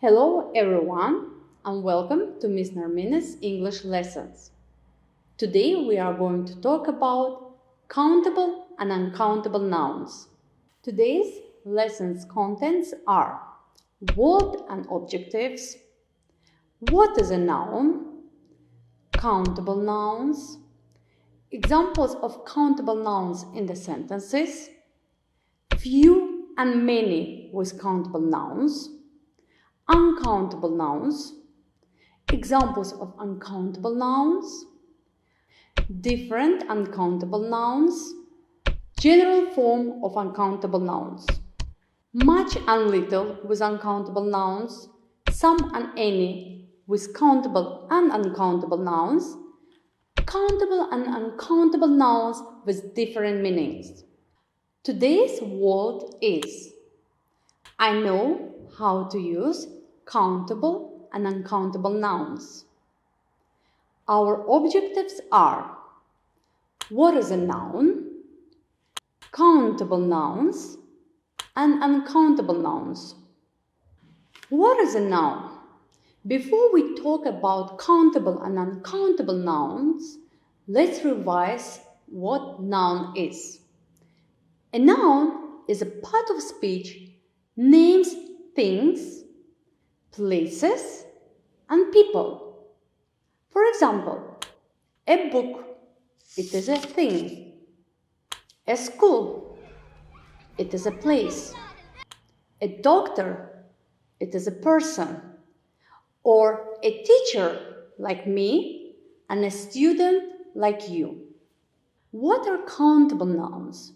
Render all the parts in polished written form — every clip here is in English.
Hello everyone and welcome to Miss Narmina's English lessons. Today we are going to talk about countable and uncountable nouns. Today's lesson's contents are word and adjectives, what is a noun, countable nouns, examples of countable nouns in the sentences, few and many with countable nouns, uncountable nouns, examples of uncountable nouns, different uncountable nouns, general form of uncountable nouns, much and little with uncountable nouns, some and any with countable and uncountable nouns, countable and uncountable nouns with different meanings. Today's word is I know how to use countable and uncountable nouns. Our objectives are what is a noun, countable nouns, and uncountable nouns. What is a noun? Before we talk about countable and uncountable nouns, let's revise what noun is. A noun is a part of speech names things, places, and people. For example, a book, it is a thing. A school, it is a place. A doctor, it is a person. Or a teacher like me and a student like you. What are countable nouns?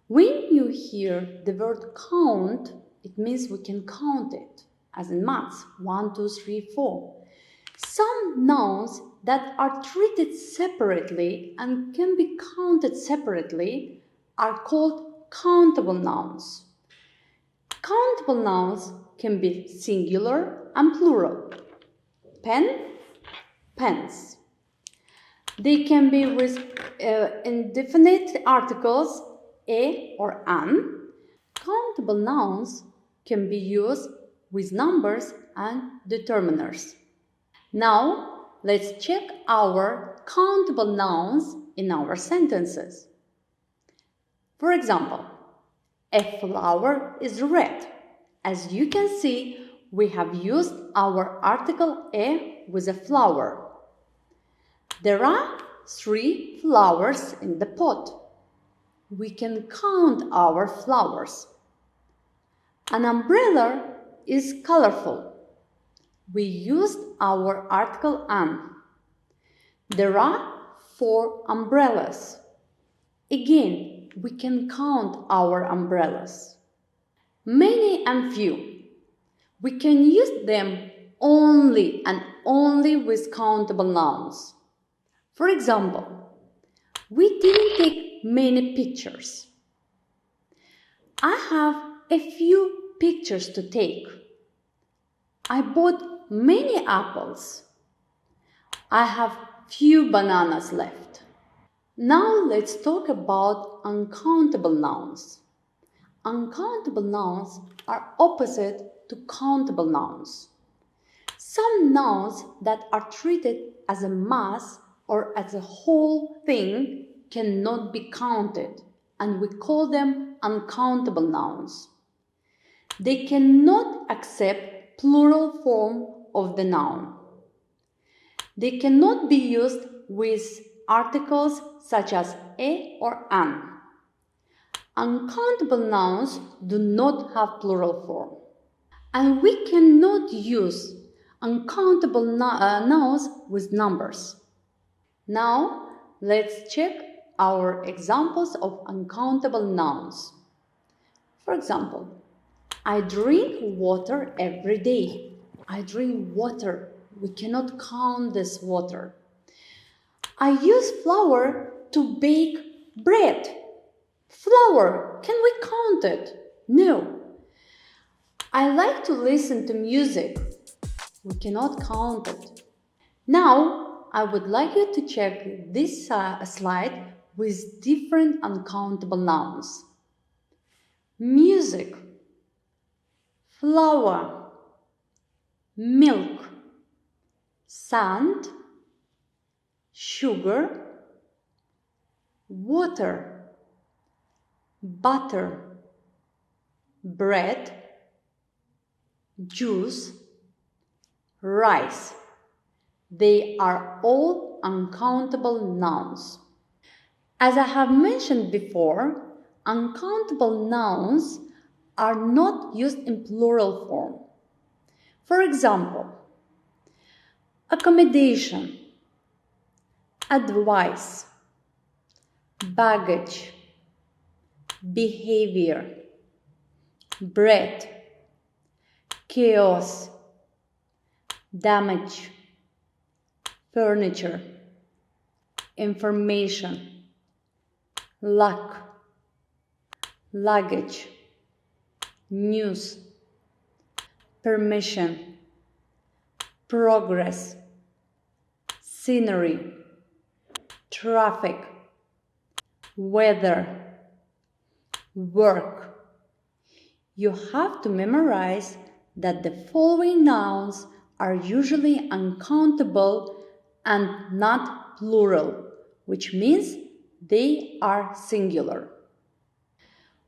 When you hear the word count, it means we can count it, as in maths, 1, 2, 3, 4. Some nouns that are treated separately and can be counted separately are called countable nouns. Countable nouns can be singular and plural. Pen, pens. They can be with indefinite articles, a or an. Countable nouns can be used with numbers and determiners. Now, let's check our countable nouns in our sentences. For example, a flower is red. As you can see, we have used our article a with a flower. There are 3 flowers in the pot. We can count our flowers. An umbrella is colorful. We used our article an. There are 4 umbrellas. Again, we can count our umbrellas. Many and few. We can use them only and only with countable nouns. For example, we didn't take many pictures. I have a few pictures to take. I bought many apples. I have few bananas left. Now let's talk about uncountable nouns. Uncountable nouns are opposite to countable nouns. Some nouns that are treated as a mass or as a whole thing cannot be counted, and we call them uncountable nouns. They cannot accept plural form of the noun. They cannot be used with articles such as a or an. Uncountable nouns do not have plural form. And we cannot use uncountable nouns with numbers. Now, let's check our examples of uncountable nouns. For example, I drink water every day. I drink water. We cannot count this water. I use flour to bake bread. Flour, can we count it? No. I like to listen to music. We cannot count it. Now, I would like you to check this slide with different uncountable nouns. Music, flower, milk, sand, sugar, water, butter, bread, juice, rice. They are all uncountable nouns. As I have mentioned before, uncountable nouns are not used in plural form. For example, accommodation, advice, baggage, behavior, bread, chaos, damage, furniture, information, luck, luggage, news, permission, progress, scenery, traffic, weather, work. You have to memorize that the following nouns are usually uncountable and not plural, which means they are singular.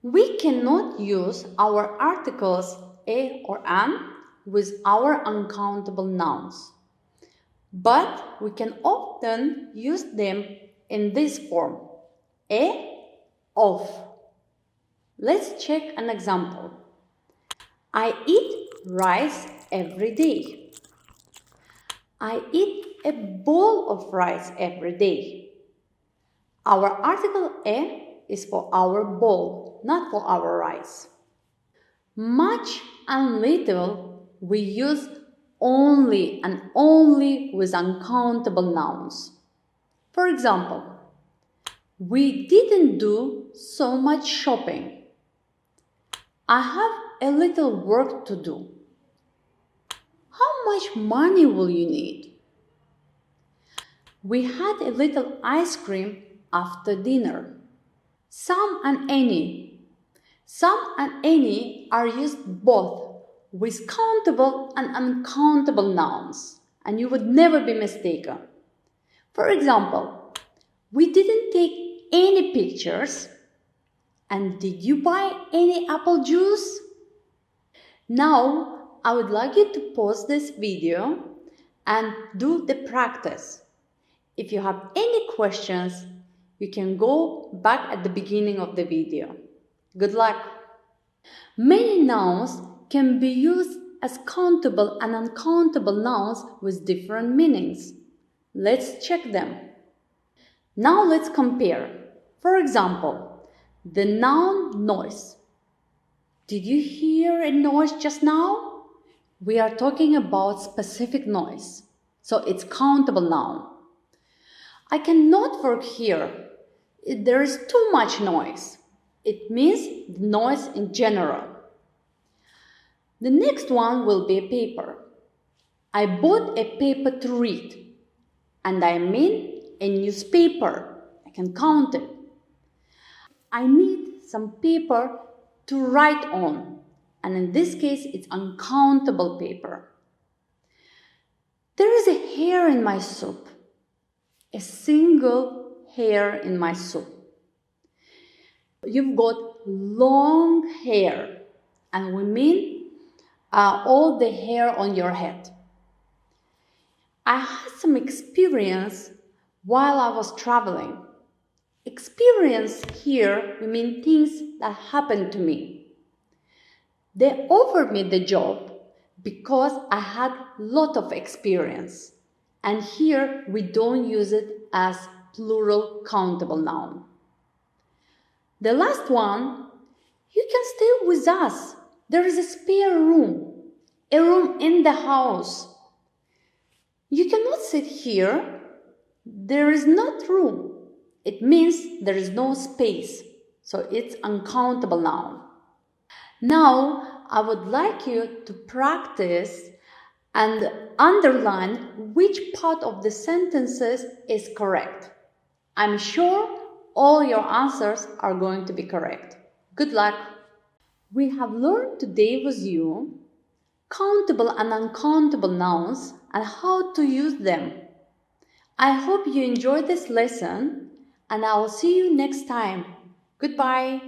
We cannot use our articles a or an with our uncountable nouns, but we can often use them in this form, a, of. Let's check an example. I eat rice every day. I eat a bowl of rice every day. Our article a is for our bowl, not for our rice. Much and little we use only and only with uncountable nouns. For example, we didn't do so much shopping. I have a little work to do. How much money will you need? We had a little ice cream after dinner. Some and any. Some and any are used both with countable and uncountable nouns, and you would never be mistaken. For example, we didn't take any pictures. And did you buy any apple juice? Now, I would like you to pause this video and do the practice. If you have any questions, you can go back at the beginning of the video. Good luck! Many nouns can be used as countable and uncountable nouns with different meanings. Let's check them. Now let's compare. For example, the noun noise. Did you hear a noise just now? We are talking about specific noise, so it's countable noun. I cannot work here. There is too much noise. It means noise in general. The next one will be a paper. I bought a paper to read, and I mean a newspaper. I can count it. I need some paper to write on, and in this case, it's uncountable paper. There is a hair in my soup. A single hair in my soup. You've got long hair, and we mean all the hair on your head. I had some experience while I was traveling. Experience here, we mean things that happened to me. They offered me the job because I had a lot of experience. And here we don't use it as plural countable noun. The last one, you can stay with us. There is a spare room, a room in the house. You cannot sit here. There is not room. It means there is no space. So it's uncountable noun. Now, I would like you to practice and underline which part of the sentences is correct. I'm sure all your answers are going to be correct. Good luck! We have learned today with you countable and uncountable nouns and how to use them. I hope you enjoyed this lesson and I will see you next time. Goodbye.